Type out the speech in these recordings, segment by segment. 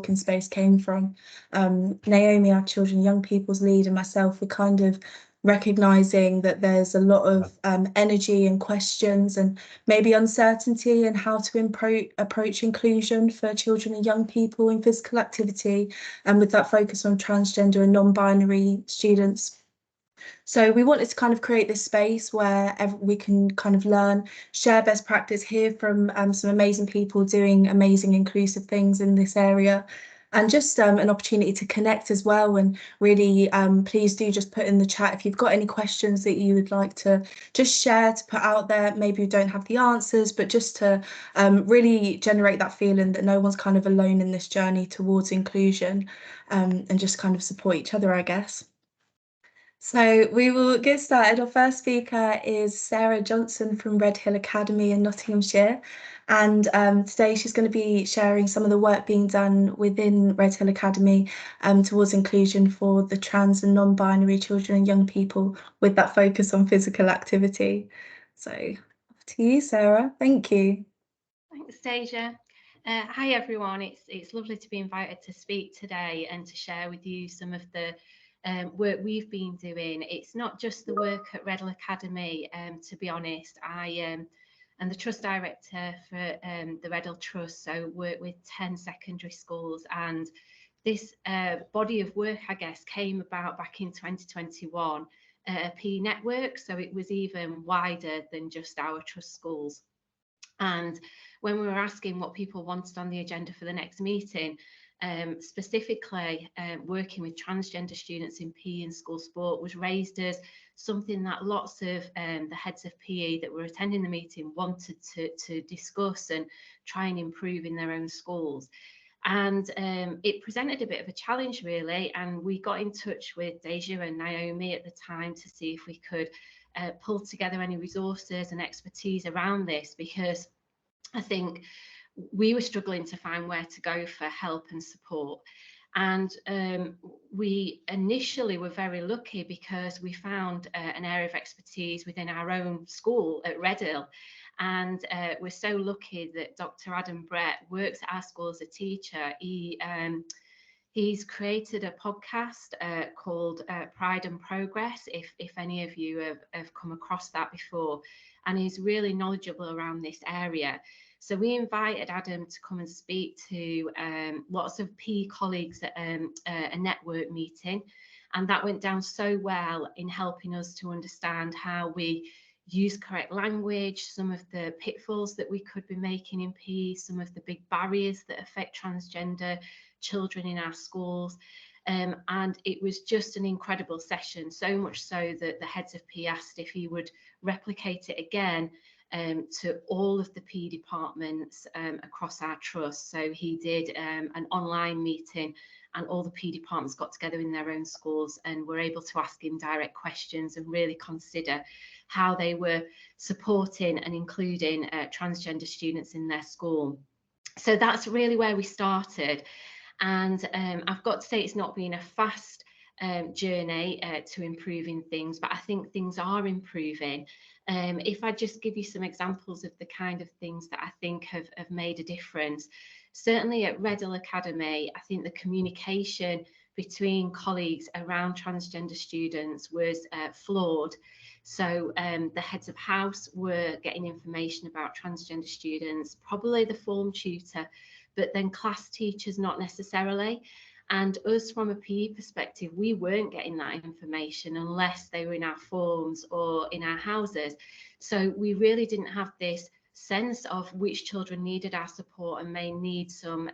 talking space came from. Naomi, our children and young people's lead, and myself were kind of recognizing that there's a lot of energy and questions and maybe uncertainty in how to approach inclusion for children and young people in physical activity, and with that focus on transgender and non-binary students. So we wanted to kind of create this space where we can kind of learn, share best practice, hear from some amazing people doing amazing inclusive things in this area, and just an opportunity to connect as well. And really, please do just put in the chat if you've got any questions that you would like to just share, to put out there. Maybe you don't have the answers, but just to really generate that feeling that no one's kind of alone in this journey towards inclusion, and just kind of support each other, I guess. So we will get started. Our first speaker is Sarah Johnson from Red Hill Academy in Nottinghamshire. And today she's going to be sharing some of the work being done within Red Hill Academy towards inclusion for the trans and non-binary children and young people, with that focus on physical activity. So off to you, Sarah. Thank you. Thanks, Deja. Hi, everyone. It's lovely to be invited to speak today and to share with you some of the work we've been doing. It's not just the work at Red Hill Academy, to be honest. I am the Trust Director for the Red Hill Trust, so work with 10 secondary schools, and this body of work, I guess, came about back in 2021, a PE network, so it was even wider than just our trust schools. And when we were asking what people wanted on the agenda for the next meeting, specifically working with transgender students in PE and school sport was raised as something that lots of the heads of PE that were attending the meeting wanted to discuss and try and improve in their own schools. And it presented a bit of a challenge, really, and we got in touch with Deja and Naomi at the time to see if we could pull together any resources and expertise around this, because I think we were struggling to find where to go for help and support. And we initially were very lucky because we found an area of expertise within our own school at Red Hill. And we're so lucky that Dr. Adam Brett works at our school as a teacher. He's created a podcast called Pride and Progress, if any of you have come across that before, and he's really knowledgeable around this area. So we invited Adam to come and speak to lots of PE colleagues at a network meeting, and that went down so well in helping us to understand how we use correct language, some of the pitfalls that we could be making in PE, some of the big barriers that affect transgender children in our schools. And it was just an incredible session, so much so that the heads of PE asked if he would replicate it again to all of the PE departments across our trust. So he did an online meeting, and all the PE departments got together in their own schools and were able to ask him direct questions and really consider how they were supporting and including transgender students in their school. So that's really where we started. And I've got to say, it's not been a fast journey to improving things, but I think things are improving. If I just give you some examples of the kind of things that I think have made a difference, certainly at Red Hill Academy, I think the communication between colleagues around transgender students was flawed. So the heads of house were getting information about transgender students, probably the form tutor, but then class teachers not necessarily. And us, from a PE perspective, we weren't getting that information unless they were in our forms or in our houses. So we really didn't have this sense of which children needed our support and may need some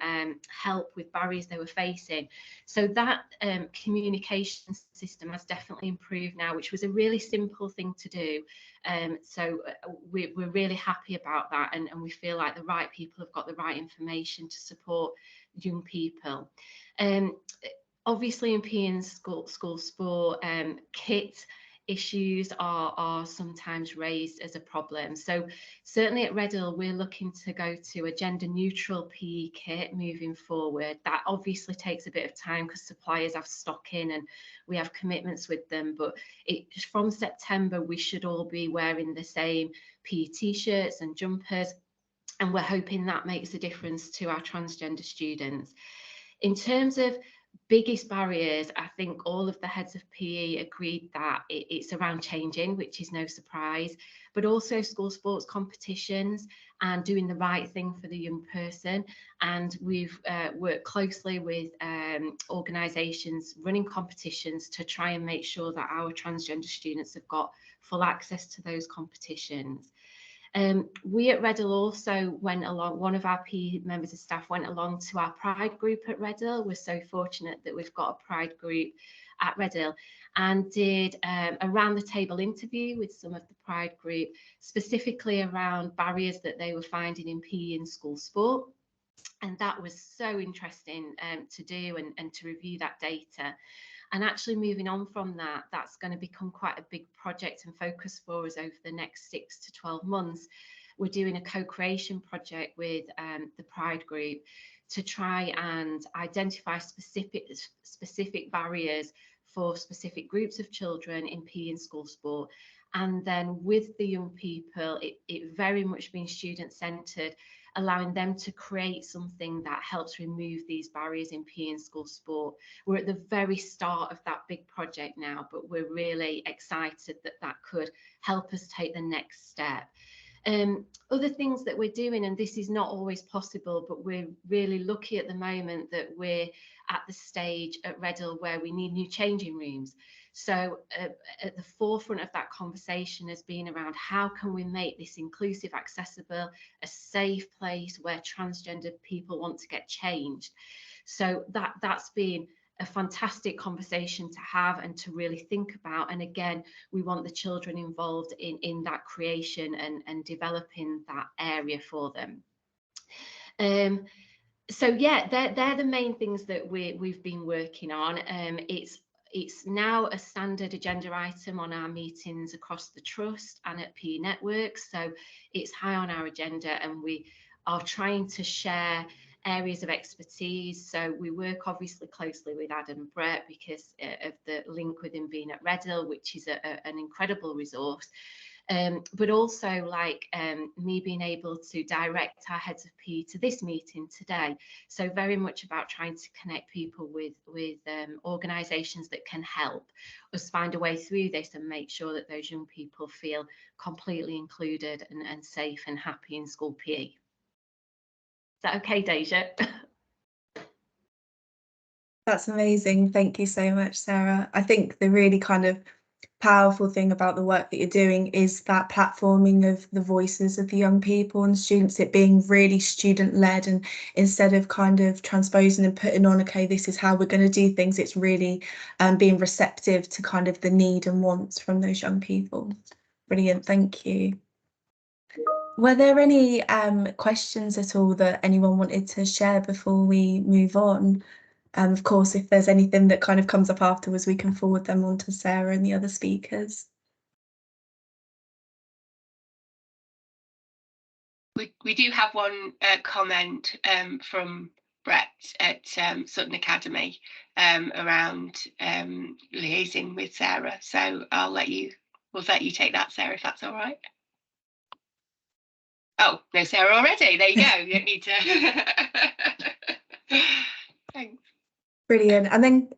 help with barriers they were facing. So that communication system has definitely improved now, which was a really simple thing to do. So we're really happy about that, and we feel like the right people have got the right information to support young people. Obviously in PE and school sport, kit issues are sometimes raised as a problem. So certainly at Red Hill, we're looking to go to a gender neutral PE kit moving forward. That obviously takes a bit of time because suppliers have stock in and we have commitments with them, but from September we should all be wearing the same PE t-shirts and jumpers, and we're hoping that makes a difference to our transgender students. In terms of biggest barriers, I think all of the heads of PE agreed that it's around changing, which is no surprise, but also school sports competitions and doing the right thing for the young person. And we've worked closely with organisations running competitions to try and make sure that our transgender students have got full access to those competitions. We at Reddell also went along, one of our PE members of staff went along to our Pride group at Reddell. We're so fortunate that we've got a Pride group at Reddell, and did a round the table interview with some of the Pride group, specifically around barriers that they were finding in PE and school sport. And that was so interesting to do and to review that data. And actually moving on from that, that's going to become quite a big project and focus for us over the next 6 to 12 months. We're doing a co-creation project with the Pride group to try and identify specific barriers for specific groups of children in PE and school sport. And then with the young people, it very much being student-centred, allowing them to create something that helps remove these barriers in PE and school sport. We're at the very start of that big project now, but we're really excited that that could help us take the next step. Other things that we're doing, and this is not always possible, but we're really lucky at the moment that we're at the stage at Reddell where we need new changing rooms. So at the forefront of that conversation has been around how can we make this inclusive, accessible, a safe place where transgender people want to get changed. So that's been a fantastic conversation to have and to really think about. And again, we want the children involved in that creation and developing that area for them. So yeah, they're the main things that we've been working on. It's now a standard agenda item on our meetings across the trust and at PE Networks. So it's high on our agenda, and we are trying to share areas of expertise. So we work obviously closely with Adam and Brett because of the link with him being at Reddell, which is an incredible resource. But also like me being able to direct our heads of PE to this meeting today. So very much about trying to connect people with organisations that can help us find a way through this and make sure that those young people feel completely included and safe and happy in school PE. Is that okay, Deja? That's amazing. Thank you so much, Sarah. I think the really kind of powerful thing about the work that you're doing is that platforming of the voices of the young people and students, it being really student-led, and instead of kind of transposing and putting on, okay, this is how we're going to do things, it's really being receptive to kind of the need and wants from those young people. Brilliant, thank you. Were there any questions at all that anyone wanted to share before we move on? Of course, if there's anything that kind of comes up afterwards, we can forward them on to Sarah and the other speakers. We do have one comment from Brett at Sutton Academy around liaising with Sarah. So we'll let you take that, Sarah, if that's all right. Oh, no, Sarah already. There you go. You don't need to. Thanks. Brilliant. And then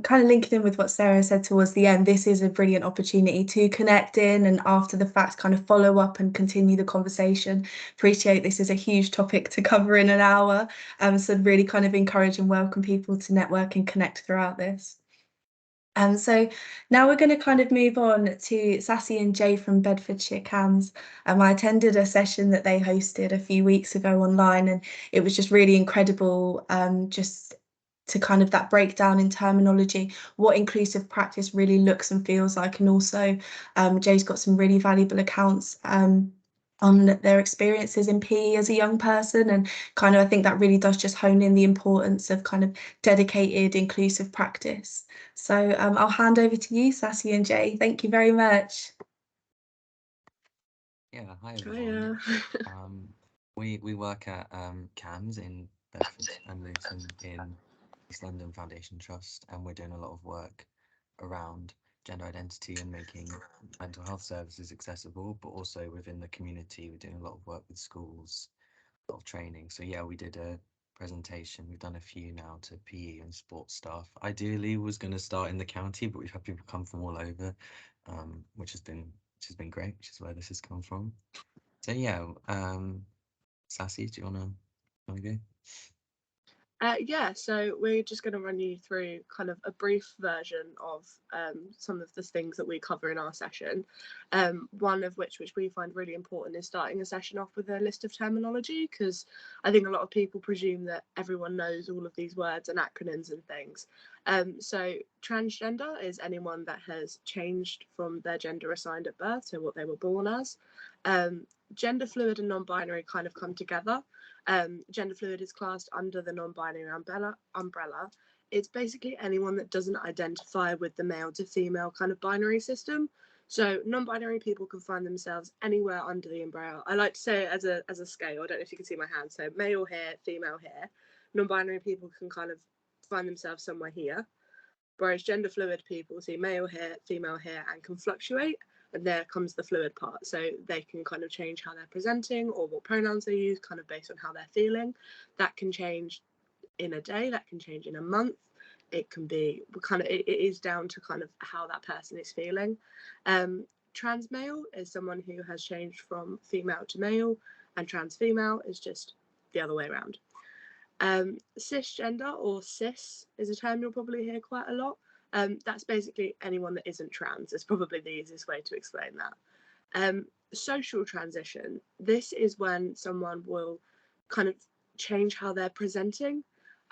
kind of linking in with what Sarah said towards the end, this is a brilliant opportunity to connect in and after the fact kind of follow up and continue the conversation. Appreciate this is a huge topic to cover in an hour. So really kind of encourage and welcome people to network and connect throughout this. And so now we're going to kind of move on to Sassy and Jay from Bedfordshire CAMS. I attended a session that they hosted a few weeks ago online, and it was just really incredible just to kind of that breakdown in terminology, what inclusive practice really looks and feels like. And also Jay's got some really valuable accounts on their experiences in PE as a young person, and kind of I think that really does just hone in the importance of kind of dedicated inclusive practice. So I'll hand over to you, Sassy and Jay. Thank you very much. Yeah, hi everyone. We work at CAMS in Bedford and Luton in East London Foundation Trust, and we're doing a lot of work around gender identity and making mental health services accessible, but also within the community we're doing a lot of work with schools, a lot of training. So yeah, we did a presentation. We've done a few now to PE and sports staff. Ideally was going to start in the county, but we've had people come from all over, which has been great, which is where this has come from. So yeah, Sassy, do you wanna go? Yeah, so we're just going to run you through kind of a brief version of some of the things that we cover in our session. One of which we find really important is starting a session off with a list of terminology, because I think a lot of people presume that everyone knows all of these words and acronyms and things. So transgender is anyone that has changed from their gender assigned at birth, so what they were born as. Gender fluid and non-binary kind of come together. Gender fluid is classed under the non-binary umbrella. It's basically anyone that doesn't identify with the male to female kind of binary system. So non-binary people can find themselves anywhere under the umbrella. I like to say it as a scale. I don't know if you can see my hand. So male here, female here. Non-binary people can kind of find themselves somewhere here. Whereas gender fluid people see male here, female here, and can fluctuate. And there comes the fluid part. So they can kind of change how they're presenting or what pronouns they use, kind of based on how they're feeling. That can change in a day, that can change in a month. It can be kind of, it is down to kind of how that person is feeling. Trans male is someone who has changed from female to male, and trans female is just the other way around. Cisgender, or cis, is a term you'll probably hear quite a lot. That's basically anyone that isn't trans. It's probably the easiest way to explain that. Social transition, this is when someone will kind of change how they're presenting.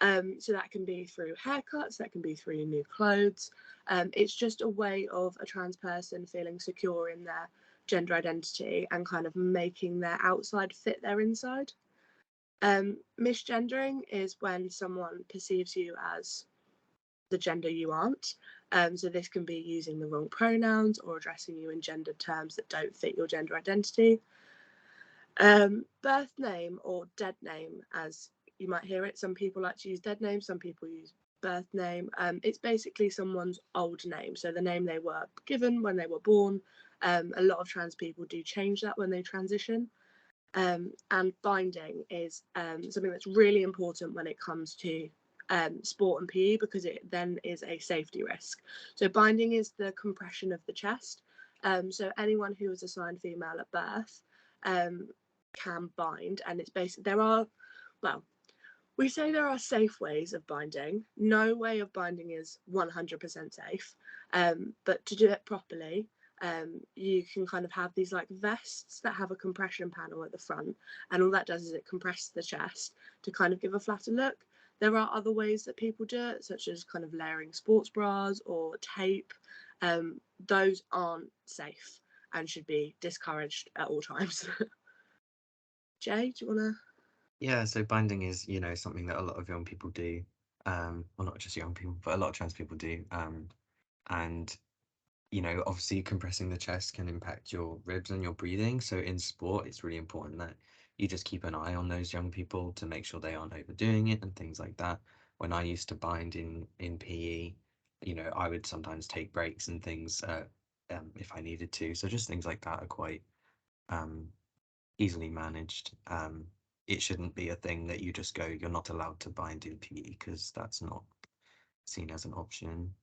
So that can be through haircuts, that can be through new clothes. It's just a way of a trans person feeling secure in their gender identity and kind of making their outside fit their inside. Misgendering is when someone perceives you as the gender you aren't. So this can be using the wrong pronouns or addressing you in gendered terms that don't fit your gender identity. Birth name, or dead name, as you might hear it. Some people like to use dead name, some people use birth name. It's basically someone's old name, so the name they were given when they were born. A lot of trans people do change that when they transition. And binding is something that's really important when it comes to sport and PE, because it then is a safety risk. So binding is the compression of the chest. So anyone who is assigned female at birth can bind, and it's basically, we say there are safe ways of binding. No way of binding is 100% safe, but to do it properly, you can kind of have these like vests that have a compression panel at the front, and all that does is it compresses the chest to kind of give a flatter look. There are other ways that people do it, such as kind of layering sports bras or tape. Those aren't safe and should be discouraged at all times. Jay, do you want to? Yeah, so binding is, something that a lot of young people do. Well, not just young people, but a lot of trans people do. And obviously compressing the chest can impact your ribs and your breathing. So in sport, it's really important that you just keep an eye on those young people to make sure they aren't overdoing it and things like that. When I used to bind in PE, I would sometimes take breaks and things if I needed to. So just things like that are quite easily managed. It shouldn't be a thing that you just go, you're not allowed to bind in PE, because that's not seen as an option.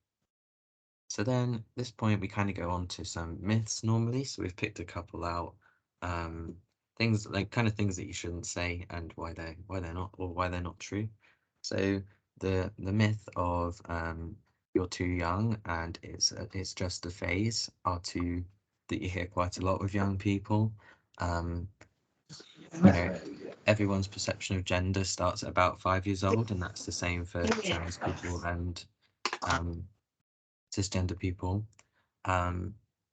So then at this point we kind of go on to some myths normally. So we've picked a couple out, things that you shouldn't say and why they're not true. So the myth of you're too young and it's just a phase are two that you hear quite a lot with young people. Everyone's perception of gender starts at about 5 years old, and that's the same for trans people and cisgender people.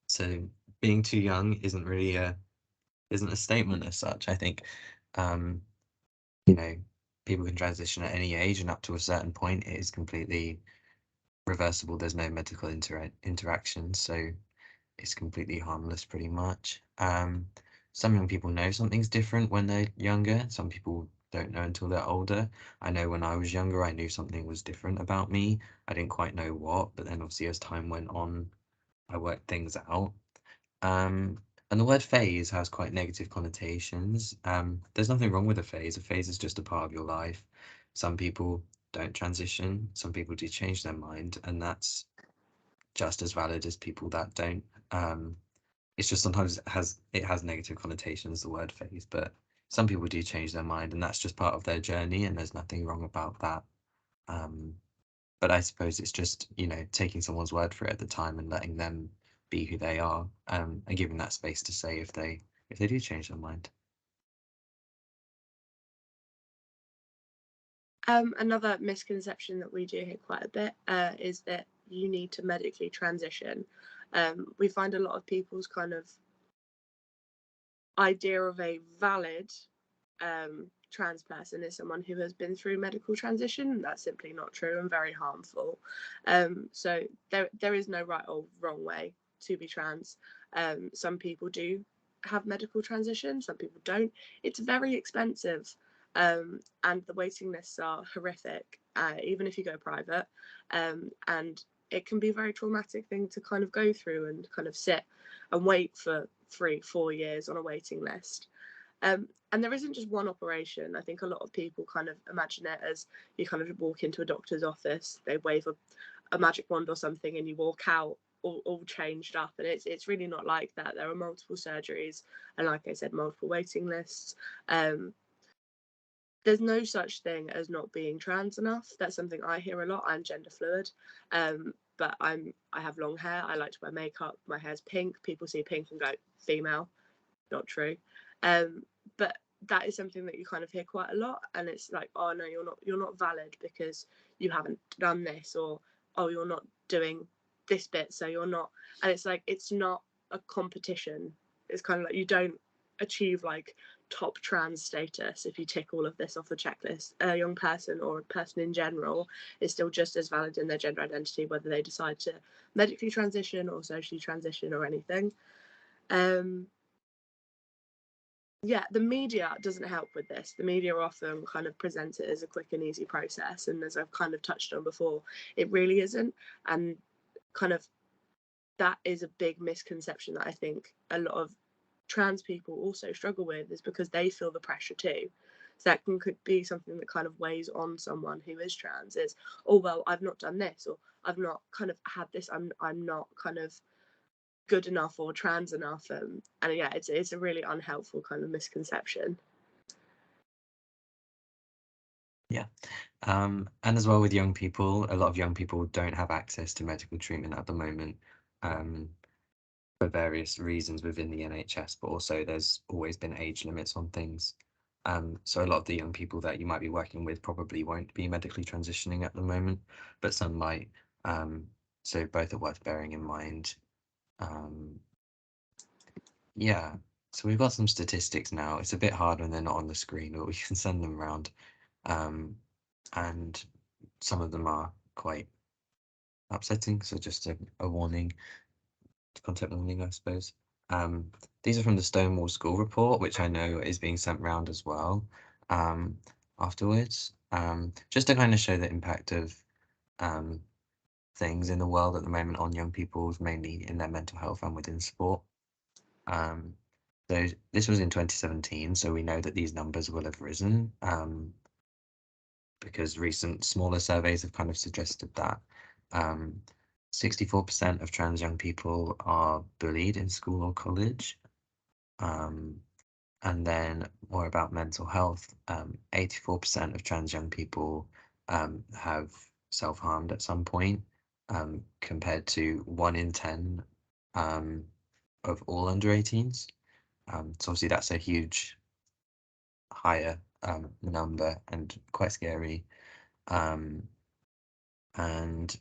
So being too young isn't really isn't a statement as such. I think people can transition at any age, and up to a certain point it is completely reversible. There's no medical interaction, so it's completely harmless pretty much. Some young people know something's different when they're younger. Some people don't know until they're older. I know when I was younger, I knew something was different about me. I didn't quite know what, but then obviously as time went on, I worked things out. And the word phase has quite negative connotations. There's nothing wrong with a phase. A phase is just a part of your life. Some people don't transition, some people do change their mind, and that's just as valid as people that don't. It's just sometimes it has negative connotations, the word phase, but some people do change their mind, and that's just part of their journey, and there's nothing wrong about that. But I suppose it's just, you know, taking someone's word for it at the time and letting them be who they are, and giving that space to say if they do change their mind. Another misconception that we do hear quite a bit is that you need to medically transition. We find a lot of people's kind of idea of a valid trans person is someone who has been through medical transition. That's simply not true and very harmful. So there is no right or wrong way to be trans. Some people do have medical transition, some people don't. It's very expensive, and the waiting lists are horrific, even if you go private, and it can be a very traumatic thing to kind of go through and kind of sit and wait for 3-4 years on a waiting list. And there isn't just one operation. I think a lot of people kind of imagine it as you kind of walk into a doctor's office, they wave a magic wand or something, and you walk out all changed up. And it's really not like that. There are multiple surgeries, and like I said, multiple waiting lists. There's no such thing as not being trans enough. That's something I hear a lot. I'm gender fluid, but I have long hair. I like to wear makeup. My hair's pink. People see pink and go female. Not true. But that is something that you kind of hear quite a lot, and it's like, oh no, you're not valid because you haven't done this, or oh, you're not doing this bit, so you're not. And it's like, it's not a competition. It's kind of like you don't achieve like top trans status if you tick all of this off the checklist. A young person or a person in general is still just as valid in their gender identity, whether they decide to medically transition or socially transition or anything. Yeah, the media doesn't help with this. The media often kind of presents it as a quick and easy process, and as I've kind of touched on before, it really isn't. And kind of that is a big misconception that I think a lot of trans people also struggle with, is because they feel the pressure too. So that could be something that kind of weighs on someone who is trans, is, oh well, I've not done this, or I've not kind of had this, I'm not kind of good enough or trans enough, and yeah, it's a really unhelpful kind of misconception. Yeah. And as well with young people, a lot of young people don't have access to medical treatment at the moment, for various reasons within the NHS, but also there's always been age limits on things. So a lot of the young people that you might be working with probably won't be medically transitioning at the moment, but some might. So both are worth bearing in mind. Yeah, so we've got some statistics now. It's a bit hard when they're not on the screen, but we can send them around. And some of them are quite upsetting, so just a warning, content warning, I suppose. These are from the Stonewall School report, which I know is being sent round as well, afterwards, just to kind of show the impact of things in the world at the moment on young people, mainly in their mental health and within sport. So this was in 2017, so we know that these numbers will have risen, because recent smaller surveys have kind of suggested that 64% of trans young people are bullied in school or college. And then more about mental health, 84% of trans young people have self-harmed at some point, compared to 1 in 10 of all under 18s. So obviously that's a huge higher number and quite scary. And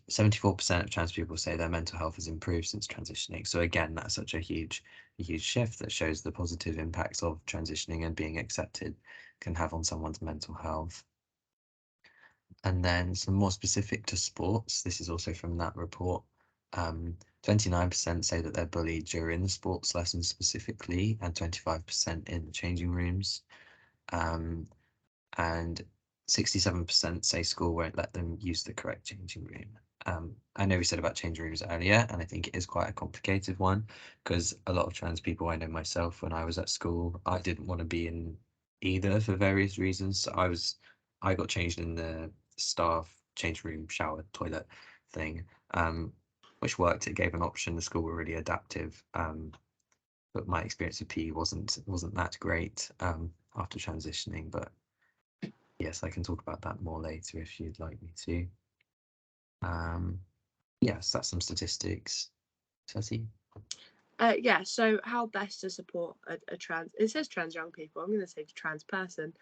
74% of trans people say their mental health has improved since transitioning. So again, that's such a huge shift that shows the positive impacts of transitioning and being accepted can have on someone's mental health. And then some more specific to sports, this is also from that report. 29% say that they're bullied during the sports lessons specifically, and 25% in the changing rooms. And 67% say school won't let them use the correct changing room. I know we said about change rooms earlier, and I think it is quite a complicated one because a lot of trans people, I know myself, when I was at school, I didn't want to be in either for various reasons. So I got changed in the staff change room, shower, toilet thing, which worked. It gave an option. The school were really adaptive, but my experience with PE wasn't that great after transitioning. But yes, I can talk about that more later if you'd like me to. Yes, that's some statistics. Tati? Yeah, so how best to support a trans, it says trans young people, I'm going to say trans person,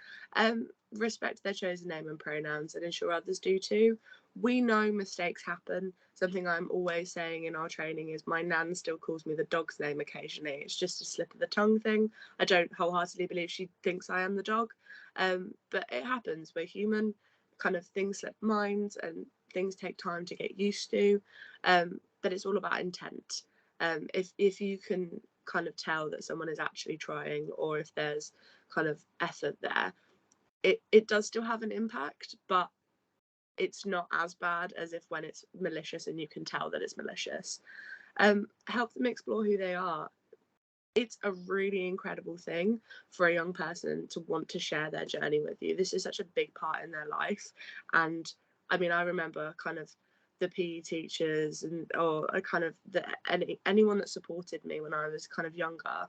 respect their chosen name and pronouns and ensure others do too. We know mistakes happen. Something I'm always saying in our training is my nan still calls me the dog's name occasionally. It's just a slip of the tongue thing. I don't wholeheartedly believe she thinks I am the dog, but it happens. We're human, kind of things slip minds and things take time to get used to, but it's all about intent. If you can kind of tell that someone is actually trying, or if there's kind of effort there, it does still have an impact, but it's not as bad as if when it's malicious and you can tell that it's malicious. Help them explore who they are. It's a really incredible thing for a young person to want to share their journey with you. This is such a big part in their life. And I mean, I remember kind of the PE teachers and or kind of anyone that supported me when I was kind of younger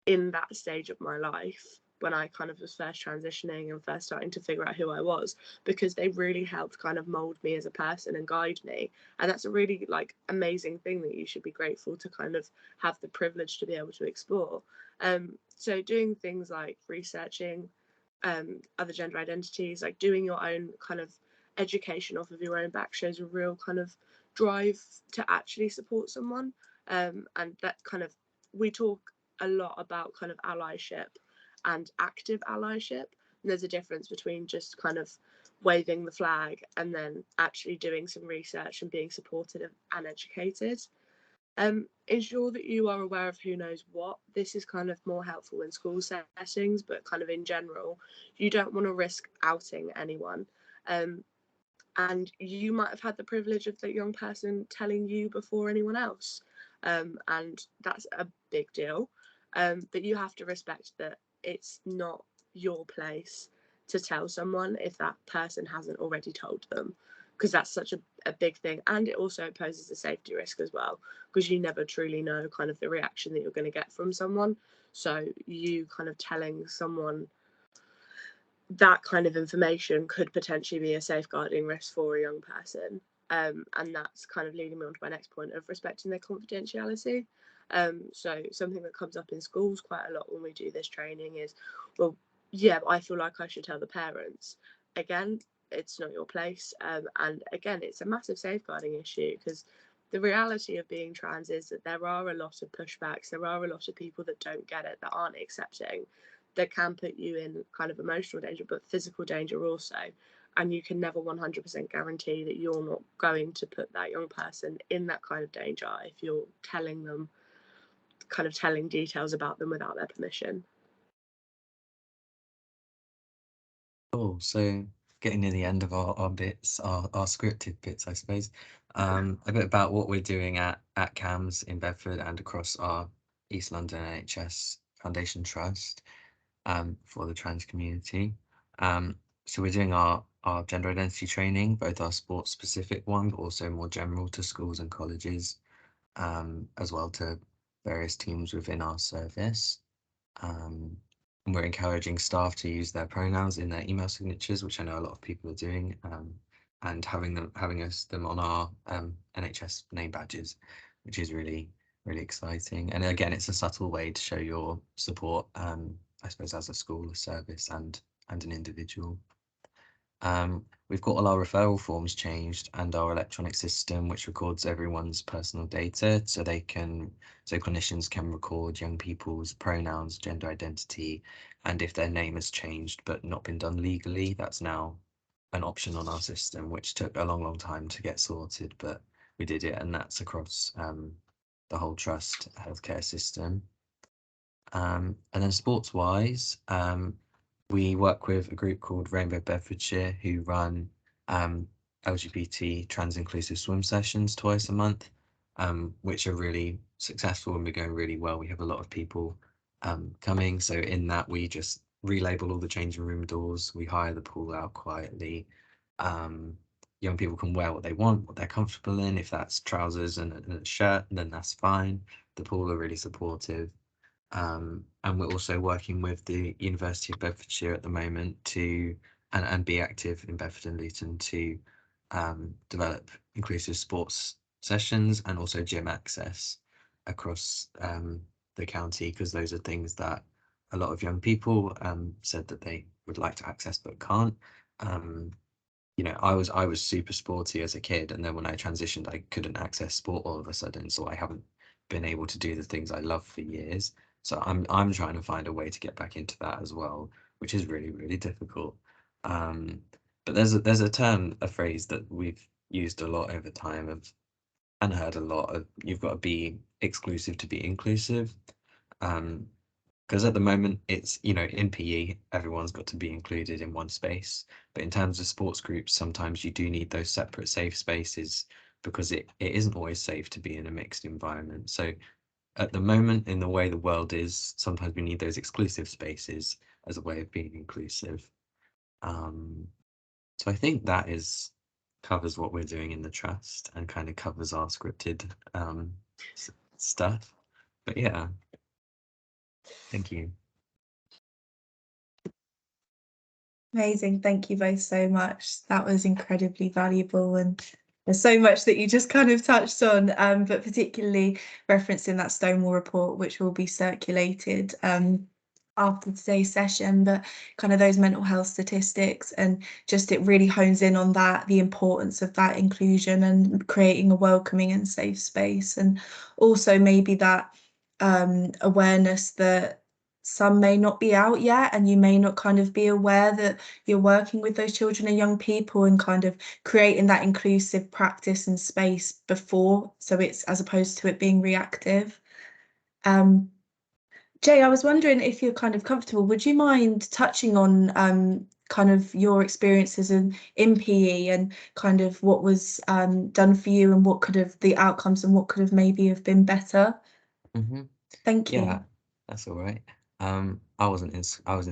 in that stage of my life, when I kind of was first transitioning and first starting to figure out who I was, because they really helped kind of mold me as a person and guide me. And that's a really like amazing thing that you should be grateful to kind of have the privilege to be able to explore. So doing things like researching other gender identities, like doing your own kind of education off of your own back, shows a real kind of drive to actually support someone. And that kind of, we talk a lot about kind of allyship and active allyship. And there's a difference between just kind of waving the flag and then actually doing some research and being supported and educated. Ensure that you are aware of who knows what. This is kind of more helpful in school settings, but kind of in general, you don't want to risk outing anyone. And you might have had the privilege of that young person telling you before anyone else. And that's a big deal. But you have to respect that it's not your place to tell someone if that person hasn't already told them, because that's such a big thing. And it also poses a safety risk as well, because you never truly know kind of the reaction that you're going to get from someone. So you kind of telling someone that kind of information could potentially be a safeguarding risk for a young person. And that's kind of leading me on to my next point of respecting their confidentiality. So something that comes up in schools quite a lot when we do this training is, well, yeah, I feel like I should tell the parents. Again, it's not your place. And again, it's a massive safeguarding issue, because the reality of being trans is that there are a lot of pushbacks. There are a lot of people that don't get it, that aren't accepting, that can put you in kind of emotional danger, but physical danger also. And you can never 100% guarantee that you're not going to put that young person in that kind of danger if you're telling them, kind of telling details about them without their permission. Cool. So getting near the end of our bits, our scripted bits, I suppose. A bit about what we're doing at CAMS in Bedford and across our East London NHS Foundation Trust for the trans community. So we're doing our gender identity training, both our sports specific one, but also more general to schools and colleges, as well to various teams within our service. And we're encouraging staff to use their pronouns in their email signatures, which I know a lot of people are doing, and having them on our NHS name badges, which is really, really exciting. And again, it's a subtle way to show your support, I suppose, as a school, a service, and an individual. We've got all our referral forms changed and our electronic system, which records everyone's personal data, so clinicians can record young people's pronouns, gender identity, and if their name has changed but not been done legally, that's now an option on our system, which took a long time to get sorted, but we did it, and that's across the whole trust healthcare system. And then sports-wise, we work with a group called Rainbow Bedfordshire, who run LGBT trans inclusive swim sessions twice a month, which are really successful and we're going really well. We have a lot of people coming. So in that, we just relabel all the changing room doors. We hire the pool out quietly. Young people can wear what they want, what they're comfortable in. If that's trousers and a shirt, then that's fine. The pool are really supportive. And we're also working with the University of Bedfordshire at the moment to and be active in Bedford and Luton to develop inclusive sports sessions and also gym access across the county, because those are things that a lot of young people said that they would like to access but can't. You know, I was super sporty as a kid, and then when I transitioned, I couldn't access sport all of a sudden, so I haven't been able to do the things I love for years. So I'm trying to find a way to get back into that as well, which is really, really difficult. But there's a term, a phrase that we've used a lot over time and heard a lot of, you've got to be exclusive to be inclusive. Because at the moment it's, you know, in PE, everyone's got to be included in one space. But in terms of sports groups, sometimes you do need those separate safe spaces because it isn't always safe to be in a mixed environment. So at the moment, in the way the world is, sometimes we need those exclusive spaces as a way of being inclusive. So I think that covers what we're doing in the trust and kind of covers our scripted stuff. But yeah, thank you. Amazing. Thank you both so much. That was incredibly valuable, and there's so much that you just kind of touched on, but particularly referencing that Stonewall report, which will be circulated after today's session, but kind of those mental health statistics, and just it really hones in on that, the importance of that inclusion and creating a welcoming and safe space, and also maybe that awareness that some may not be out yet, and you may not kind of be aware that you're working with those children and young people, and kind of creating that inclusive practice and space before, so it's as opposed to it being reactive. Jay, I was wondering if you're kind of comfortable, would you mind touching on kind of your experiences in PE and kind of what was done for you and what could have the outcomes and what could have maybe have been better? Thank you. Yeah, that's all right. I was in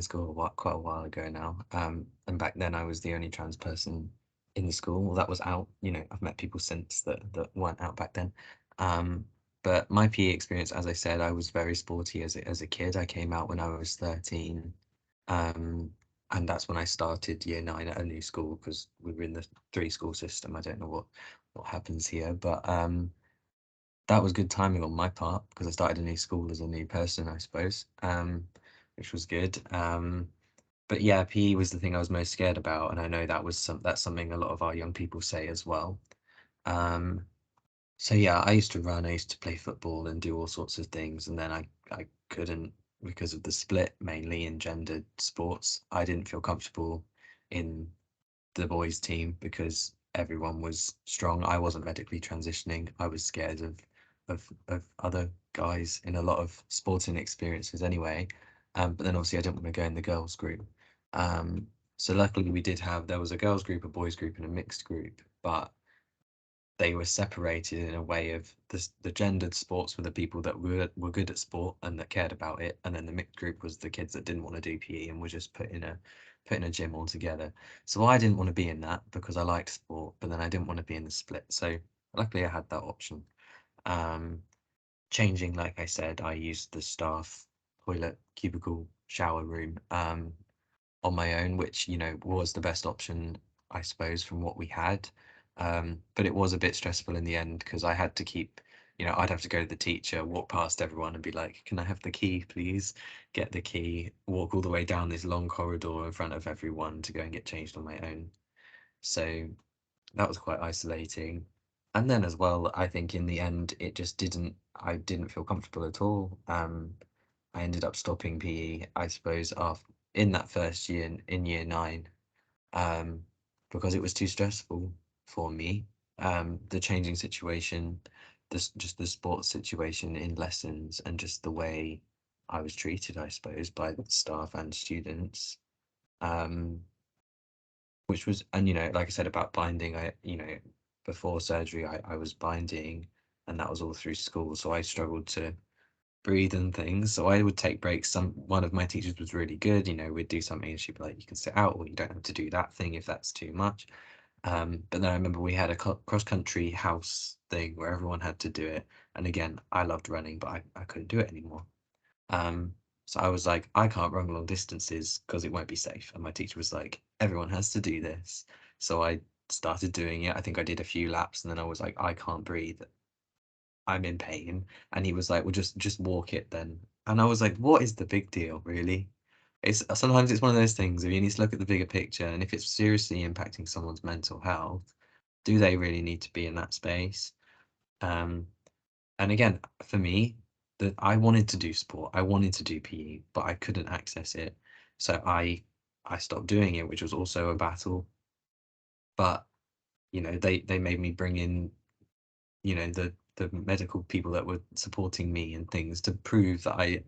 school quite a while ago now. And back then I was the only trans person in the school that was out. You know, I've met people since that weren't out back then. But my PE experience, as I said, I was very sporty as a kid. I came out when I was 13. And that's when I started year 9 at a new school, because we were in the 3-school system. I don't know what happens here, but that was good timing on my part because I started a new school as a new person, I suppose, which was good. But yeah, PE was the thing I was most scared about, and I know that's something a lot of our young people say as well. So yeah, I used to run, I used to play football and do all sorts of things, and then I couldn't, because of the split mainly in gendered sports. I didn't feel comfortable in the boys team because everyone was strong. I wasn't medically transitioning. I was scared of other guys in a lot of sporting experiences anyway. But then obviously I didn't want to go in the girls group. So luckily there was a girls group, a boys group, and a mixed group, but they were separated in a way of the gendered sports were the people that were good at sport and that cared about it, and then the mixed group was the kids that didn't want to do PE and were just put in a gym altogether. So I didn't want to be in that because I liked sport, but then I didn't want to be in the split. So luckily I had that option. Changing, like I said, I used the staff toilet, cubicle, shower room on my own, which, you know, was the best option, I suppose, from what we had. But it was a bit stressful in the end because I had to keep, you know, I'd have to go to the teacher, walk past everyone and be like, can I have the key, please? Get the key, walk all the way down this long corridor in front of everyone to go and get changed on my own. So that was quite isolating. And then as well, I think in the end, I didn't feel comfortable at all. I ended up stopping PE, I suppose, in that first year, in year 9, because it was too stressful for me. The changing situation, just the sports situation in lessons, and just the way I was treated, I suppose, by the staff and students, which was, and you know, like I said about binding, before surgery I was binding, and that was all through school, so I struggled to breathe and things, so I would take breaks. One of my teachers was really good, you know, we'd do something and she'd be like, you can sit out, or you don't have to do that thing if that's too much. But then I remember we had a cross-country house thing where everyone had to do it, and again, I loved running, but I couldn't do it anymore. So I was like, I can't run long distances because it won't be safe. And my teacher was like, everyone has to do this. So I started doing it. I think I did a few laps, and then I was like, I can't breathe. I'm in pain. And he was like, well, just walk it then. And I was like, what is the big deal, really? Sometimes it's one of those things where you need to look at the bigger picture, and if it's seriously impacting someone's mental health, do they really need to be in that space? And again, for me, that I wanted to do sport, I wanted to do PE, but I couldn't access it. So I stopped doing it, which was also a battle. But you know, they made me bring in, you know, the medical people that were supporting me and things to prove that I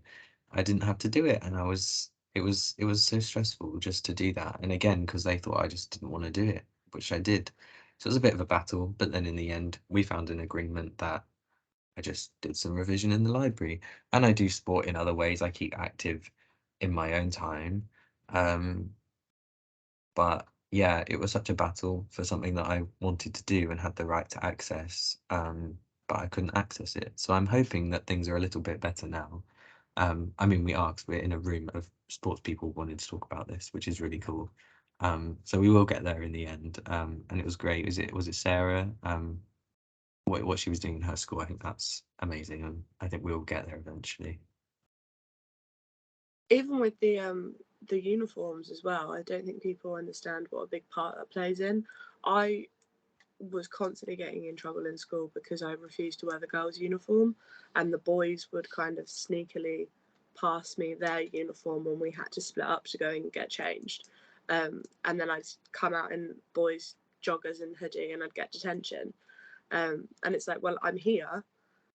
didn't have to do it. And it was so stressful just to do that. And again, because they thought I just didn't want to do it, which I did. So it was a bit of a battle, but then in the end, we found an agreement that I just did some revision in the library, and I do sport in other ways. I keep active in my own time. But yeah, it was such a battle for something that I wanted to do and had the right to access, but I couldn't access it. So I'm hoping that things are a little bit better now. I mean, we are, because we're in a room of sports people wanting to talk about this, which is really cool. So we will get there in the end. And it was great. Was it Sarah? What she was doing in her school, I think that's amazing, and I think we'll get there eventually. Even with the uniforms as well, I don't think people understand what a big part that plays in. I was constantly getting in trouble in school because I refused to wear the girls' uniform, and the boys would kind of sneakily pass me their uniform when we had to split up to go and get changed. And then I'd come out in boys' joggers and hoodie and I'd get detention. And it's like, well, I'm here.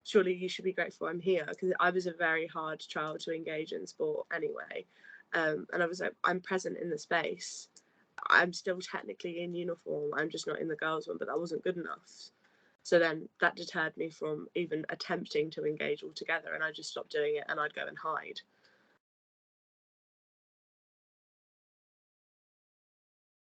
Surely you should be grateful I'm here, because I was a very hard child to engage in sport anyway. And I was like, I'm present in the space. I'm still technically in uniform. I'm just not in the girls' one, but that wasn't good enough. So then that deterred me from even attempting to engage altogether, and I just stopped doing it and I'd go and hide.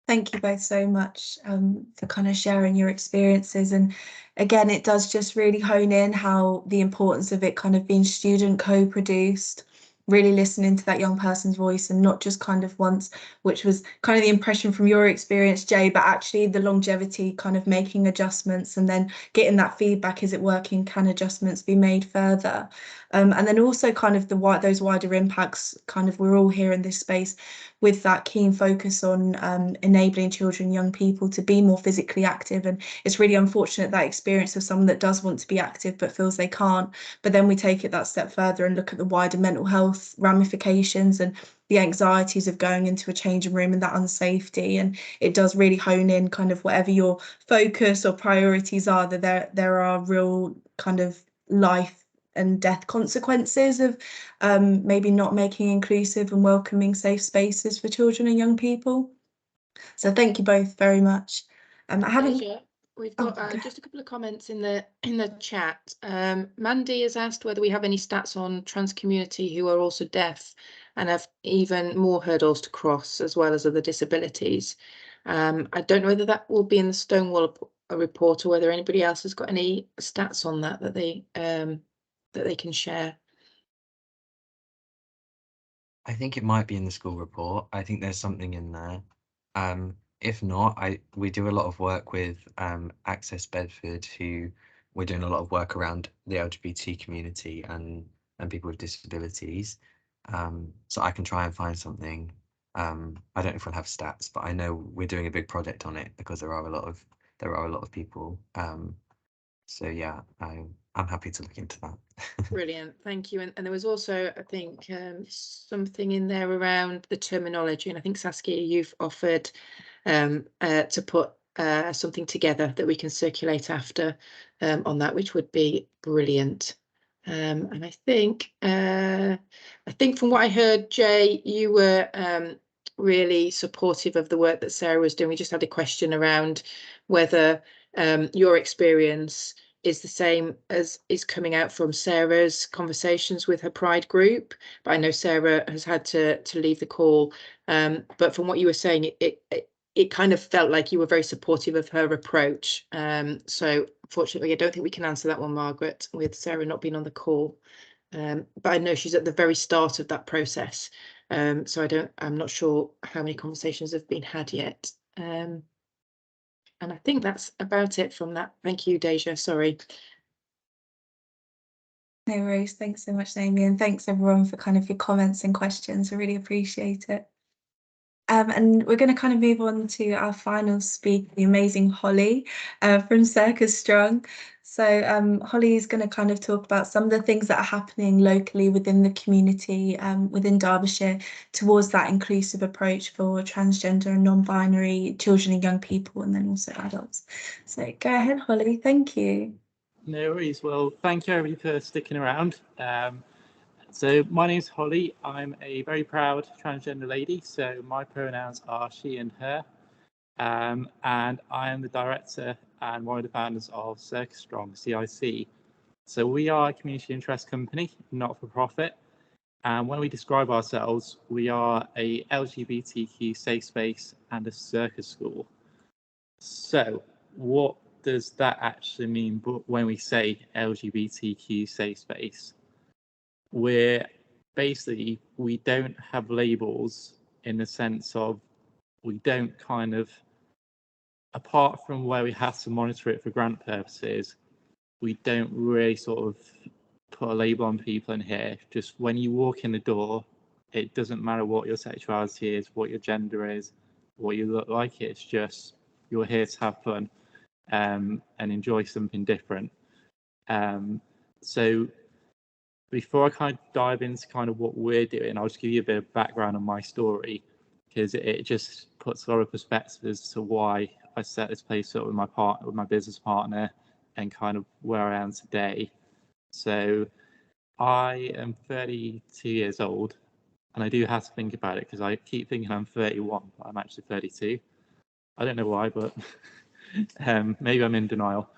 Thank you both so much for kind of sharing your experiences. And again, it does just really hone in how the importance of it kind of being student co-produced, really listening to that young person's voice, and not just kind of once, which was kind of the impression from your experience, Jay, but actually the longevity, kind of making adjustments and then getting that feedback. Is it working? Can adjustments be made further? And then also kind of those wider impacts, kind of we're all here in this space with that keen focus on enabling children, young people to be more physically active. And it's really unfortunate that experience of someone that does want to be active but feels they can't. But then we take it that step further and look at the wider mental health ramifications and the anxieties of going into a changing room and that unsafety. And it does really hone in kind of whatever your focus or priorities are, that there are real kind of life and death consequences of maybe not making inclusive and welcoming safe spaces for children and young people. So thank you both very much. I haven't. We've got just a couple of comments in the chat. Mandy has asked whether we have any stats on trans community who are also deaf and have even more hurdles to cross, as well as other disabilities. I don't know whether that will be in the Stonewall report, or whether anybody else has got any stats on that they can share. I think it might be in the school report. I think there's something in there. If not, we do a lot of work with Access Bedford, who we're doing a lot of work around the LGBT community and people with disabilities. So I can try and find something. I don't know if we'll have stats, but I know we're doing a big project on it because there are a lot of people. So yeah, I'm happy to look into that. Brilliant, thank you. And there was also, I think, something in there around the terminology, and I think Saskia, you've offered to put something together that we can circulate after on that, which would be brilliant. And I think from what I heard, Jay, you were really supportive of the work that Sarah was doing. We just had a question around whether your experience is the same as is coming out from Sarah's conversations with her Pride group. But I know Sarah has had to leave the call. But from what you were saying, it kind of felt like you were very supportive of her approach. So unfortunately, I don't think we can answer that one, Margaret, with Sarah not being on the call. But I know she's at the very start of that process. So I'm not sure how many conversations have been had yet. And I think that's about it from that. Thank you, Deja. Sorry. No worries. Thanks so much, Naomi, and thanks everyone for kind of your comments and questions. I really appreciate it. And we're going to kind of move on to our final speaker, the amazing Holly from Circus Strong. So Holly is going to kind of talk about some of the things that are happening locally within the community, within Derbyshire, towards that inclusive approach for transgender and non-binary children and young people, and then also adults. So go ahead, Holly. Thank you. No worries. Well, thank you everybody for sticking around. So my name's Holly. I'm a very proud transgender lady. So my pronouns are she and her. And I am the director and one of the founders of Circus Strong, CIC. So we are a community interest company, not for profit. And when we describe ourselves, we are a LGBTQ safe space and a circus school. So what does that actually mean when we say LGBTQ safe space? We don't have labels in the sense of we don't kind of, apart from where we have to monitor it for grant purposes, we don't really sort of put a label on people in here. Just when you walk in the door, it doesn't matter what your sexuality is, what your gender is, what you look like. It's just you're here to have fun and enjoy something different. So before I kind of dive into kind of what we're doing, I'll just give you a bit of background on my story, because it just puts a lot of perspective as to why I set this place up with my business partner and kind of where I am today. So I am 32 years old, and I do have to think about it because I keep thinking I'm 31, but I'm actually 32. I don't know why, but maybe I'm in denial.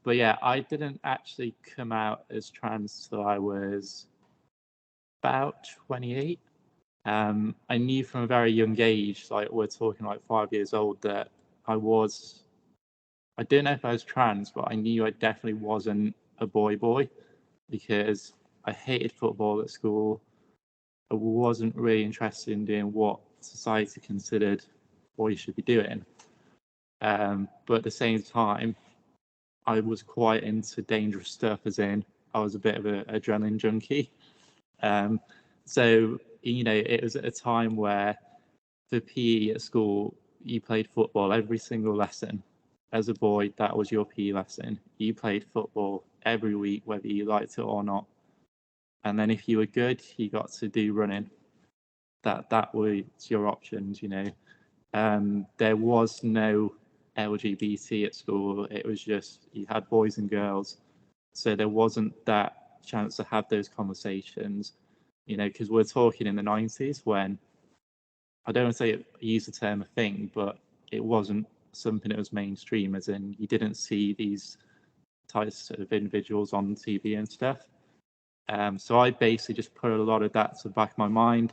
But yeah, I didn't actually come out as trans till I was about 28. I knew from a very young age, like we're talking like 5 years old, that I didn't know if I was trans, but I knew I definitely wasn't a boy because I hated football at school. I wasn't really interested in doing what society considered boys should be doing. But at the same time, I was quite into dangerous stuff, as in I was a bit of an adrenaline junkie. So, you know, it was at a time where for PE at school, you played football every single lesson. As a boy, that was your PE lesson. You played football every week, whether you liked it or not. And then if you were good, you got to do running. That was your options, you know. There was no LGBT at school. It was just you had boys and girls. So there wasn't that chance to have those conversations, you know, because we're talking in the 90s when, I don't want to say use the term a thing, but it wasn't something that was mainstream, as in you didn't see these types of individuals on TV and stuff. So I basically just put a lot of that to the back of my mind,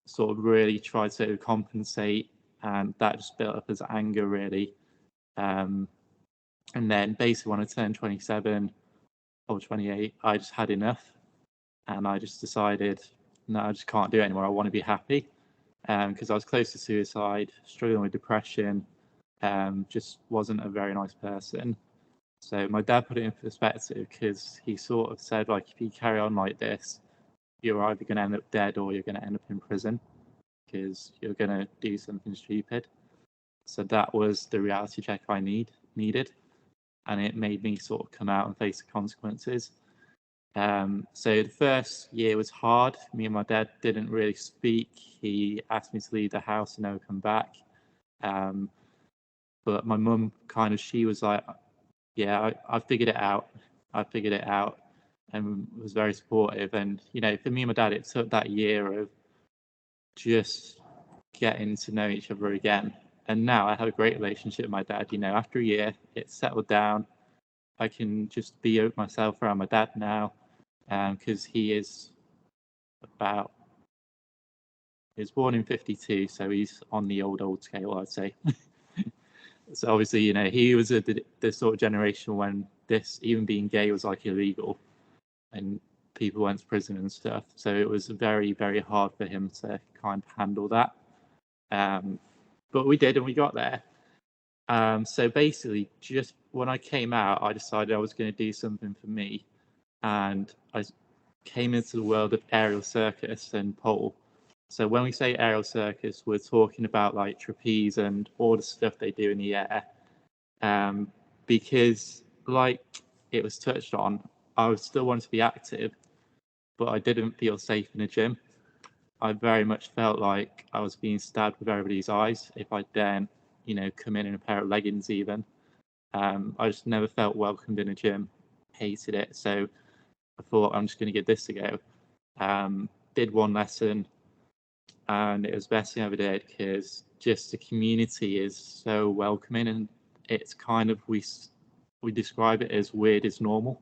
sort of really tried to compensate, and that just built up as anger really. And then basically when I turned 27 or 28, I just had enough, and I just decided, no, I just can't do it anymore. I want to be happy, because I was close to suicide, struggling with depression, just wasn't a very nice person. So my dad put it in perspective, because he sort of said, like, if you carry on like this, you're either going to end up dead or you're going to end up in prison, because you're going to do something stupid. So that was the reality check I needed, and it made me sort of come out and face the consequences. So the first year was hard. Me and my dad didn't really speak. He asked me to leave the house and never come back. But my mum she was like, yeah, I figured it out. And was very supportive. And, you know, for me and my dad, it took that year of just getting to know each other again. And now I have a great relationship with my dad. You know, after a year, it's settled down. I can just be myself around my dad now, because he is born in 52, so he's on the old scale, I'd say. So obviously, you know, he was the sort of generation when this, even being gay, was like illegal, and people went to prison and stuff. So it was very, very hard for him to kind of handle that. But we did, and we got there. So basically, just when I came out, I decided I was going to do something for me, and I came into the world of aerial circus and pole. So when we say aerial circus, we're talking about like trapeze and all the stuff they do in the air. Because like it was touched on, I still wanted to be active, but I didn't feel safe in a gym. I very much felt like I was being stabbed with everybody's eyes if I daren't, you know, come in a pair of leggings even. I just never felt welcomed in a gym, hated it. So I thought I'm just going to give this a go. Did one lesson, and it was the best thing I ever did, because just the community is so welcoming, and it's kind of, we describe it as weird is normal.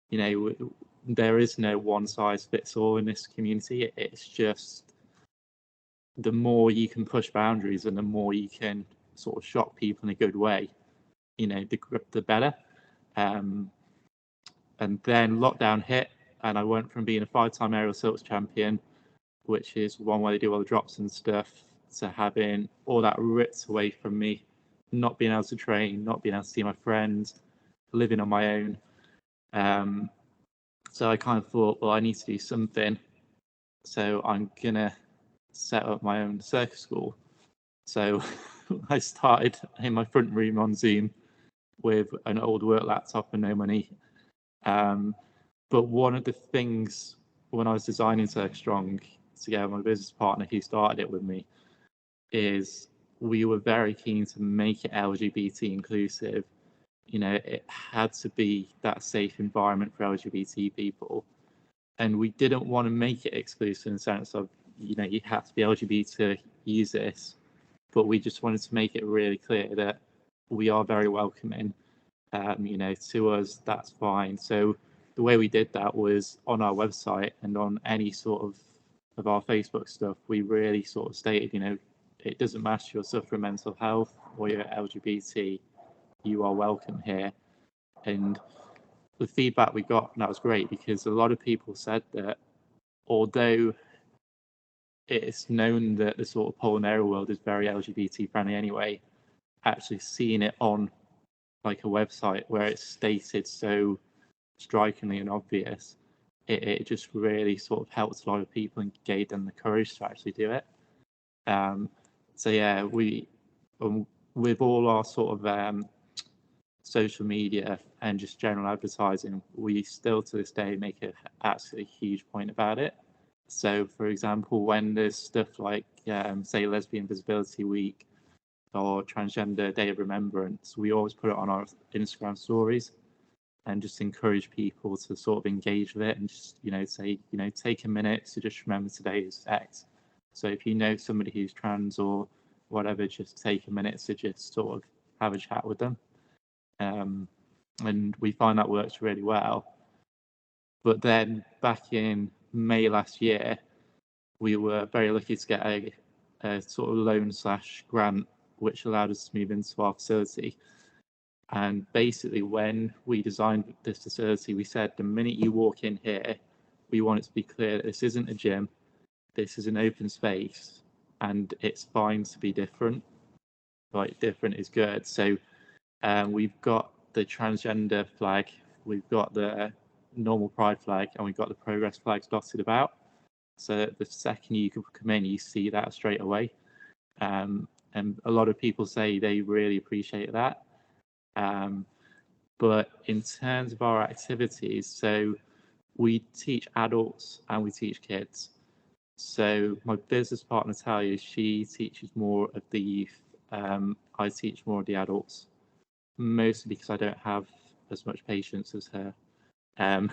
You know, there is no one size fits all in this community. It's just the more you can push boundaries and the more you can sort of shock people in a good way, you know, the better. And then lockdown hit, and I went from being a 5-time aerial silks champion, which is one where they do all the drops and stuff, to having all that ripped away from me, not being able to train, not being able to see my friends, living on my own. So I kind of thought, well, I need to do something. So I'm going to set up my own circus school. So I started in my front room on Zoom with an old work laptop and no money. But one of the things when I was designing Circus Strong, together with my business partner who started it with me, is we were very keen to make it LGBT inclusive. You know, it had to be that safe environment for LGBT people. And we didn't want to make it exclusive in the sense of, you know, you have to be LGBT to use this. But we just wanted to make it really clear that we are very welcoming. You know, to us, that's fine. So the way we did that was on our website and on any sort of our Facebook stuff, we really sort of stated, you know, it doesn't matter if you're suffering mental health or you're LGBT, you are welcome here. And the feedback we got, and that was great, because a lot of people said that although it's known that the sort of pole and aerial world is very LGBT friendly anyway, actually seeing it on like a website where it's stated so strikingly and obvious, it just really sort of helped a lot of people and gave them the courage to actually do it. So yeah, we with all our sort of social media and just general advertising, we still to this day make an absolutely huge point about it. So for example, when there's stuff like say Lesbian Visibility Week or Transgender Day of Remembrance, we always put it on our Instagram stories and just encourage people to sort of engage with it and just, you know, say, you know, take a minute to just remember today is X. So if you know somebody who's trans or whatever, just take a minute to just sort of have a chat with them. And we find that works really well. But then back in May last year, we were very lucky to get a sort of loan/grant, which allowed us to move into our facility. And basically, when we designed this facility, we said the minute you walk in here, we want it to be clear that this isn't a gym, this is an open space, and it's fine to be different. Like, different is good. So we've got the transgender flag, we've got the normal pride flag, and we've got the progress flags dotted about. So the second you come in, you see that straight away. And a lot of people say they really appreciate that. But in terms of our activities, so we teach adults and we teach kids. So my business partner, Talia, she teaches more of the youth. I teach more of the adults, mostly because I don't have as much patience as her. And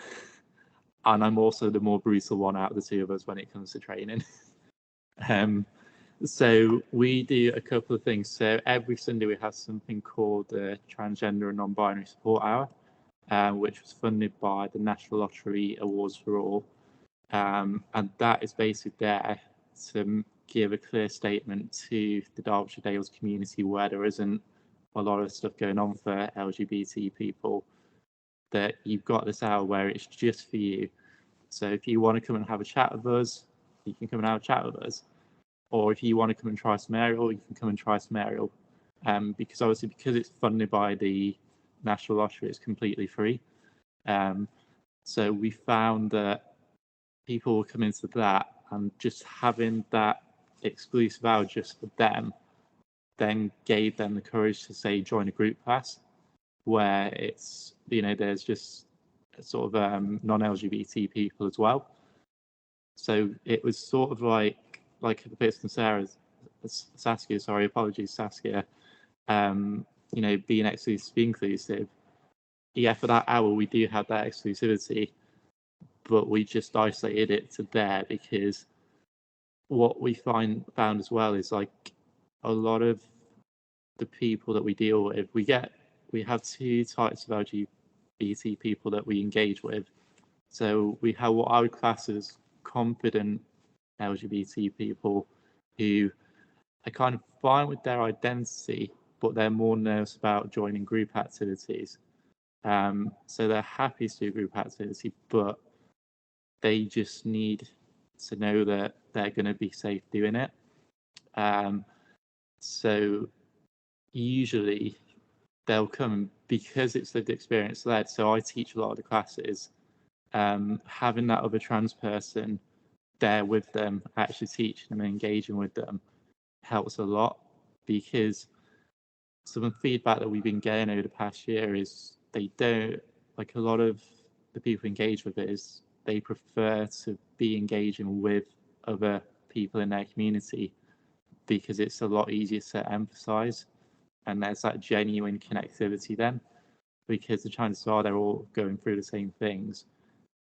I'm also the more brutal one out of the two of us when it comes to training. So we do a couple of things. So every Sunday we have something called the Transgender and Non-Binary Support Hour, which was funded by the National Lottery Awards for All. And that is basically there to give a clear statement to the Derbyshire Dales community where there isn't a lot of stuff going on for LGBT people, that you've got this hour where it's just for you. So if you want to come and have a chat with us, you can come and have a chat with us. Or if you want to come and try some aerial, you can come and try some aerial. Because obviously, because it's funded by the National Lottery, it's completely free. So we found that people will come into that, and just having that exclusive hour just for them then gave them the courage to say join a group class where it's, there's just sort of non-LGBT people as well. So it was sort of like a bit from Saskia, sorry, apologies Saskia, being inclusive. Yeah, for that hour we do have that exclusivity, but we just isolated it to there because what we found as well is like a lot of the people that we deal with, we have two types of LGBT people that we engage with. So we have what I would class as confident LGBT people who are kind of fine with their identity, but they're more nervous about joining group activities. So they're happy to do group activity, but they just need to know that they're going to be safe doing it. So usually they'll come because it's lived experience led. So I teach a lot of the classes. Having that other trans person there with them, actually teaching them and engaging with them helps a lot, because some of the feedback that we've been getting over the past year is they don't, like a lot of the people engaged with it is they prefer to be engaging with other people in their community because it's a lot easier to emphasize, and there's that genuine connectivity then, because the chances are they're all going through the same things.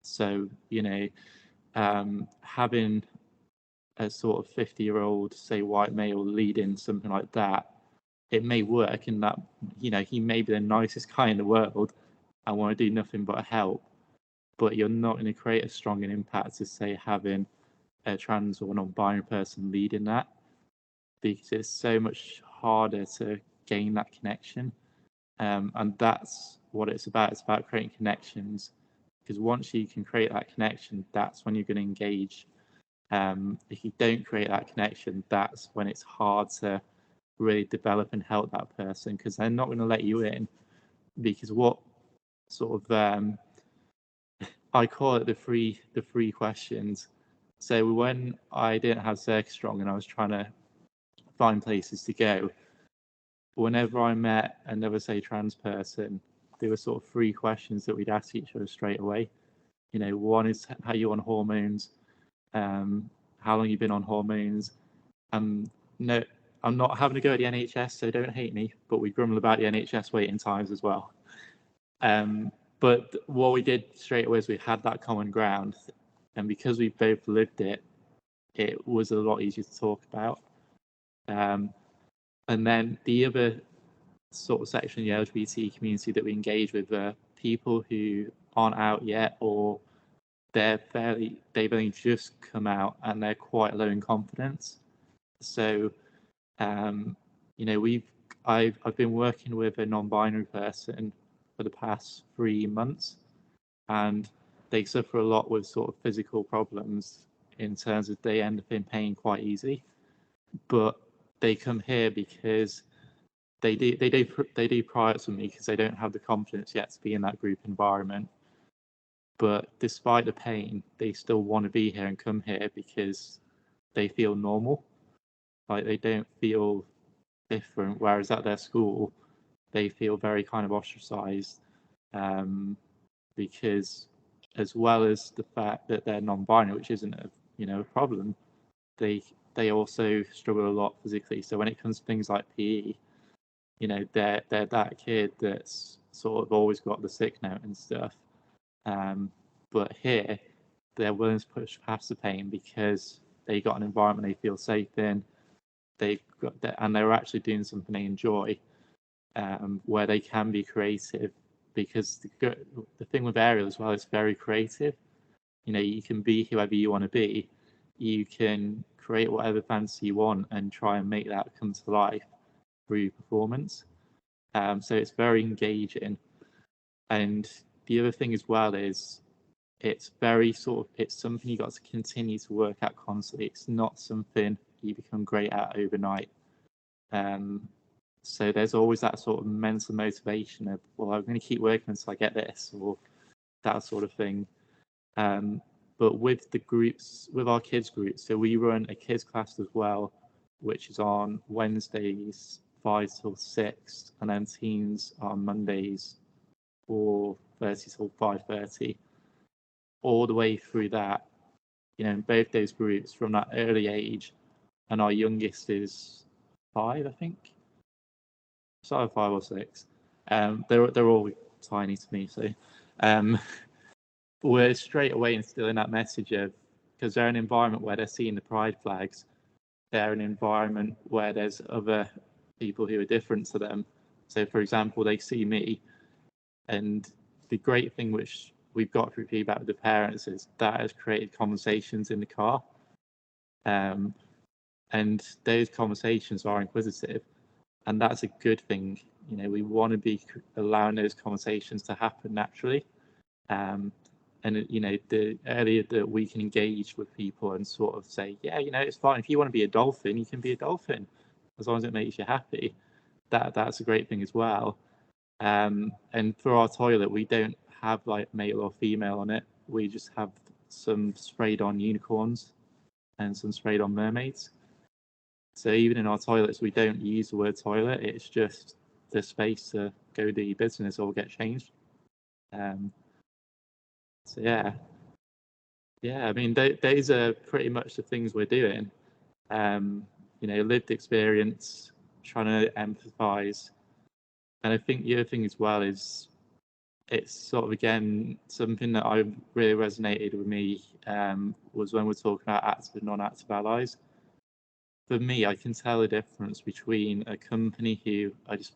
So having a sort of 50-year-old, say, white male leading something like that, it may work in that, he may be the nicest guy in the world and want to do nothing but help, but you're not going to create as strong an impact as, say, having a trans or non-binary person leading that, because it's so much harder to gain that connection. And that's what it's about. It's about creating connections, because once you can create that connection, that's when you're going to engage. If you don't create that connection, that's when it's hard to really develop and help that person, because they're not going to let you in. Because what sort of I call it the free questions. So when I didn't have Circus Strong and I was trying to find places to go, whenever I met another, say, trans person, there were sort of 3 questions that we'd ask each other straight away. One is how you on hormones, how long you've been on hormones. No, I'm not having to go at the NHS, so don't hate me, but we grumble about the NHS waiting times as well. But what we did straight away is we had that common ground, and because we both lived it, it was a lot easier to talk about. And then the other sort of section of the LGBT community that we engage with are people who aren't out yet, or they've only just come out and they're quite low in confidence. So, I've been working with a non-binary person for the past 3 months, and they suffer a lot with sort of physical problems in terms of they end up in pain quite easy, but they come here because they do priors with me because they don't have the confidence yet to be in that group environment. But despite the pain, they still want to be here and come here because they feel normal. Like, they don't feel different, whereas at their school, they feel very kind of ostracized, because as well as the fact that they're non-binary, which isn't a problem, they also struggle a lot physically. So when it comes to things like PE, they're that kid that's sort of always got the sick note and stuff. But here, they're willing to push past the pain because they got an environment they feel safe in, and they're actually doing something they enjoy, where they can be creative, because the thing with Ariel as well, it's very creative. You know, you can be whoever you want to be, you can create whatever fantasy you want and try and make that come to life through performance. So it's very engaging. And the other thing as well is it's very it's something you got to continue to work at constantly. It's not something you become great at overnight. So there's always that sort of mental motivation of, well, I'm going to keep working until I get this, or that sort of thing. But with the groups, with our kids groups, so we run a kids class as well, which is on Wednesdays 5 till 6, and then teens on Mondays 4:30 till 5:30. All the way through that, you know, in both those groups from that early age, and our youngest is 5, I think. It's either 5 or 6. They're all tiny to me, so we're straight away instilling that message of, because they're an environment where they're seeing the pride flags, they're an environment where there's other people who are different to them. So, for example, they see me, and the great thing which we've got through feedback with the parents is that has created conversations in the car, and those conversations are inquisitive, and that's a good thing. You know, we want to be allowing those conversations to happen naturally, and you know, the earlier that we can engage with people and sort of say, yeah, you know, it's fine, if you want to be a dolphin, you can be a dolphin, as long as it makes you happy. That's a great thing as well. And for our toilet, we don't have like male or female on it. We just have some sprayed on unicorns and some sprayed on mermaids. So even in our toilets, we don't use the word toilet. It's just the space to go do your business or get changed. So yeah. I mean, those are pretty much the things we're doing. You know, lived experience, trying to empathise. And I think the other thing as well is, it's sort of, again, something that I really resonated with me, was when we're talking about active and non-active allies. For me, I can tell the difference between a company who are just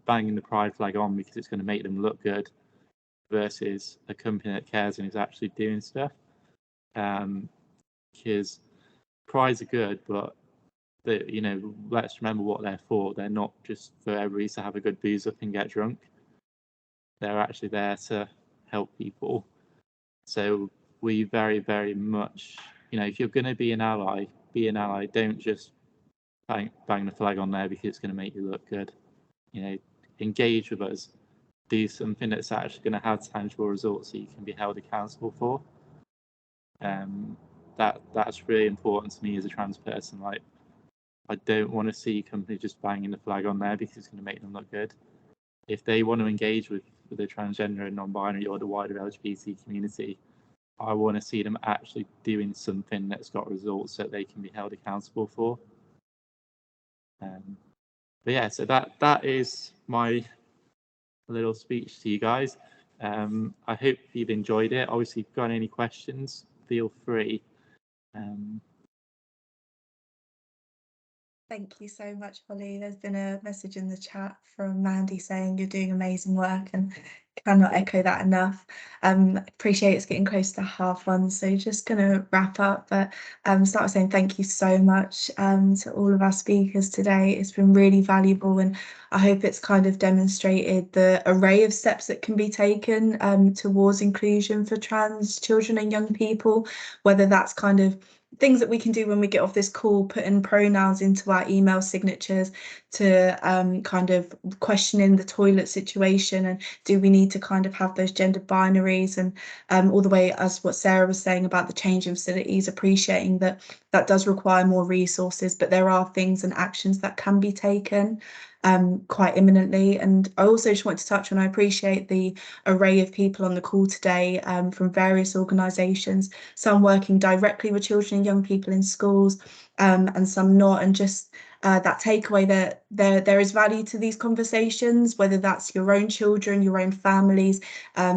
banging the pride flag on because it's going to make them look good, versus a company that cares and is actually doing stuff. Because prides are good, but you know, let's remember what they're for. They're not just for everybody to have a good booze up and get drunk. They're actually there to help people. So we very, very much, you know, if you're going to be an ally, be an ally. Don't just bang the flag on there because it's going to make you look good. You know, engage with us. Do something that's actually going to have tangible results that you can be held accountable for. That's really important to me as a trans person. Like, I don't want to see companies just banging the flag on there because it's going to make them look good. If they want to engage with the transgender and non-binary or the wider LGBT community, I want to see them actually doing something that's got results that they can be held accountable for. But yeah, so that is my little speech to you guys. I hope you've enjoyed it. Obviously, if you've got any questions, feel free. Thank you so much, Holly. There's been a message in the chat from Mandy saying you're doing amazing work, and cannot echo that enough. Appreciate it's getting close to 1:30, so just going to wrap up, but start with saying thank you so much to all of our speakers today. It's been really valuable, and I hope it's kind of demonstrated the array of steps that can be taken towards inclusion for trans children and young people, whether that's kind of things that we can do when we get off this call, putting pronouns into our email signatures, to kind of questioning the toilet situation, and do we need to kind of have those gender binaries, and all the way as what Sarah was saying about the changing facilities, appreciating that that does require more resources, but there are things and actions that can be taken quite imminently. And I also just want to touch on, I appreciate the array of people on the call today from various organisations, some working directly with children and young young people in schools, and some not, and just that takeaway that there is value to these conversations, whether that's your own children, your own families,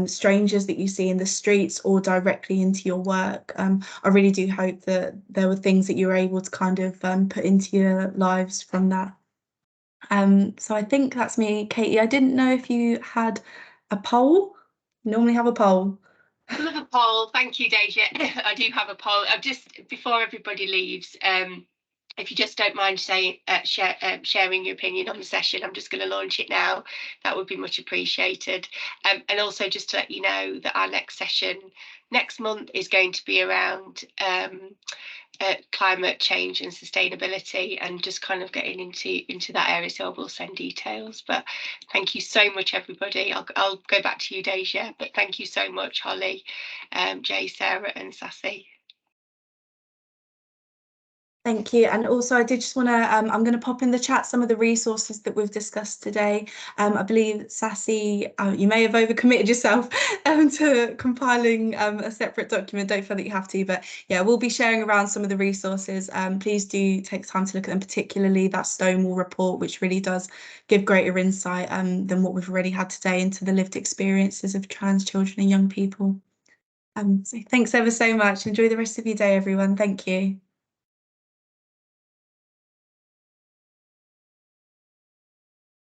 strangers that you see in the streets, or directly into your work. I really do hope that there were things that you were able to kind of put into your lives from that. So I think that's me. Katie, I didn't know if you had a poll. Normally have a poll. I love a poll. Thank you, Deja. I do have a poll. I've just, before everybody leaves, if you just don't mind saying, sharing your opinion on the session, I'm just going to launch it now. That would be much appreciated. And also just to let you know that our next session next month is going to be around climate change and sustainability, and just kind of getting into that area. So I will send details. But thank you so much, everybody. I'll go back to you, Deja. But thank you so much, Holly, Jay, Sarah, and Sassy. Thank you. And also, I did just want to, I'm going to pop in the chat some of the resources that we've discussed today. I believe, Sassy, you may have overcommitted yourself to compiling a separate document. Don't feel that you have to, but yeah, we'll be sharing around some of the resources. Please do take time to look at them, particularly that Stonewall report, which really does give greater insight than what we've already had today into the lived experiences of trans children and young people. So thanks ever so much. Enjoy the rest of your day, everyone. Thank you.